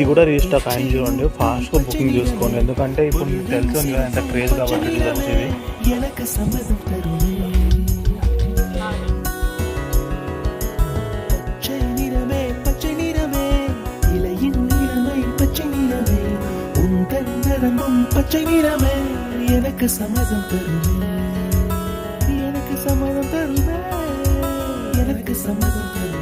ఇది కూడా రీస్టాక్ ఆయన చూడండి, ఫాస్ట్గా బుకింగ్ చూసుకోండి. ఎందుకంటే ఇప్పుడు మీకు తెలుస్తుంది కదా ఎంత క్రేజ్ కాబట్టి డిజైన్స్ ఇవి. பச்சை நிறமே எனக்கு சம்மதம் தருமே, எனக்கு சம்மதம் தருமே, எனக்கு சம்மதம் தருமே.